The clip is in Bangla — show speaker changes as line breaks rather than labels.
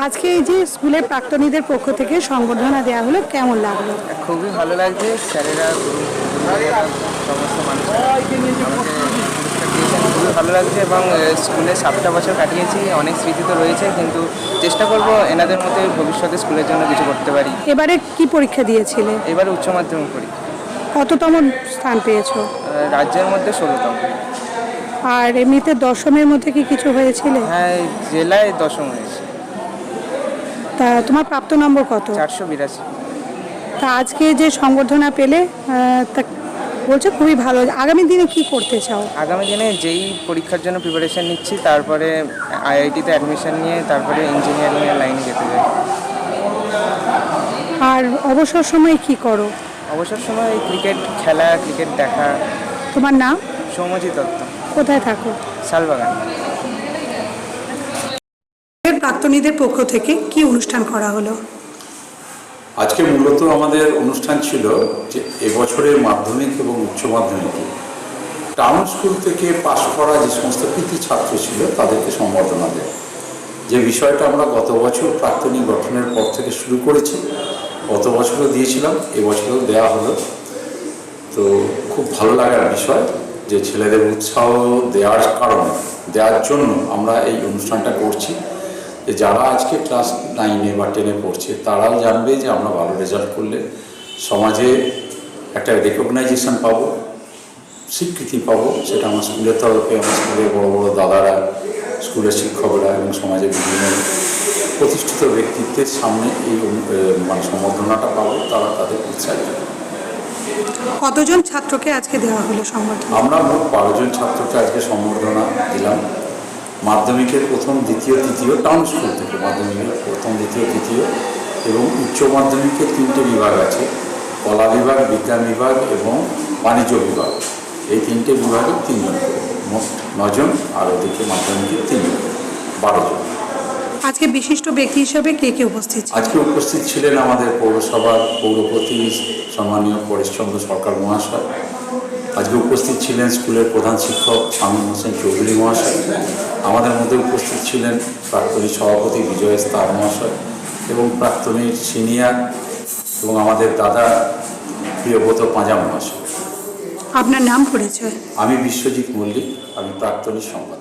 আজকে এই যে স্কুলের প্রাক্তনীদের পক্ষ থেকে সংবর্ধনা দেওয়া হলো, কেমন লাগলো?
খুবই ভালো লাগছে। স্যারেরা সমস্ত মানুষ খুবই ভালো লাগছে এবং স্কুলে 7টা বছর কাটিয়েছি, অনেক স্মৃতি তো রয়েছে, কিন্তু চেষ্টা করব এনাদের মধ্যে ভবিষ্যতে স্কুলের জন্য কিছু করতে পারি।
এবারে কি পরীক্ষা দিয়েছিলে?
এবারে উচ্চ মাধ্যমিক পরীক্ষা।
কততম স্থান পেয়েছো?
রাজ্যের মধ্যে 16তম।
আর এমনিতে দশমের মধ্যে কি কিছু হয়েছিল?
হ্যাঁ, জেলায় 10ম হয়েছে।
তা তোমার প্রাপ্ত নম্বর কত?
482।
তা আজকে যে সংবর্ধনা পেলে তা বলছো খুবই ভালো। আগামী দিনে কি করতে চাও?
আগামী দিনে যেই পরীক্ষার জন্য প্রিপারেশন নিচ্ছি, তারপরে আইআইটিতে অ্যাডমিশন নিয়ে তারপরে ইঞ্জিনিয়ারিংয়ের লাইনে যেতে চাই।
আর অবসর সময়ে কি করো?
অবসর সময় ক্রিকেট খেলা, ক্রিকেট দেখা।
তোমার নাম?
সৌম্যজিৎ দত্ত।
কোথায় থাকো?
শালবাগান।
প্রাক্তনীদের পক্ষ থেকে কি অনুষ্ঠান করা হলো?
আজকে মূলত আমাদের অনুষ্ঠান ছিল যে এবছরের মাধ্যমিক এবং উচ্চ মাধ্যমিকে টাউন স্কুল থেকে পাশ করা যে সমস্ত কৃতি ছাত্র ছিল তাদেরকে সম্বর্ধনা দেয়। যে বিষয়টা আমরা গত বছর প্রাক্তনী গঠনের পর থেকে শুরু করেছি, গত বছরও দিয়েছিলাম, এবছরও দেওয়া হলো। তো খুব ভালো লাগার বিষয় যে ছেলেদের উৎসাহ দেওয়ার জন্য আমরা এই অনুষ্ঠানটা করছি। যে যারা আজকে ক্লাস 9 বা 10 পড়ছে তারাও জানবে যে আমরা ভালো রেজাল্ট করলে সমাজে একটা রেকগনাইজেশন পাবো, স্বীকৃতি পাবো। সেটা আমার স্কুলের তরফে, আমার স্কুলের বড় বড় দাদারা, স্কুলের শিক্ষকরা এবং সমাজের বিভিন্ন প্রতিষ্ঠিত ব্যক্তিত্বের সামনে এই সম্বর্ধনাটা পাবো, তারা তাদের উৎসাহিত।
কতজন ছাত্রকে আজকে দেওয়া হলো সম্বর্ধনা?
আমরা মোট 12 জন ছাত্রকে আজকে সম্বর্ধনা দিলাম। মাধ্যমিকের প্রথম, দ্বিতীয়, তৃতীয় টাউন স্কুল থেকে মাধ্যমিকের প্রথম, দ্বিতীয়, তৃতীয় এবং উচ্চ মাধ্যমিকের 3টে বিভাগ আছে, কলা বিভাগ, বিজ্ঞান বিভাগ এবং বাণিজ্য বিভাগ। এই 3টে বিভাগে 3 জন করে, মোট 9 জন, আর ওদিকে মাধ্যমিকের 3 জন, 12 জন।
আজকে বিশিষ্ট ব্যক্তি হিসেবে কে কে উপস্থিত ছিল?
আজকে উপস্থিত ছিলেন আমাদের পৌরসভার পৌরপতি সম্মানীয় পরেশচন্দ্র সরকার মহাশয়। আজকে উপস্থিত ছিলেন স্কুলের প্রধান শিক্ষক শামীম হোসেন চৌধুরী মহাশয়। আমাদের মধ্যে উপস্থিত ছিলেন প্রাক্তনী সভাপতি বিজয় স্তার মহাশয় এবং প্রাক্তনীর সিনিয়র এবং আমাদের দাদা প্রিয়ব্রত পাঁজা মহাশয়।
আপনার নাম পরিচয়?
আমি বিশ্বজিৎ মল্লিক, আমি প্রাক্তনী সম্পাদক।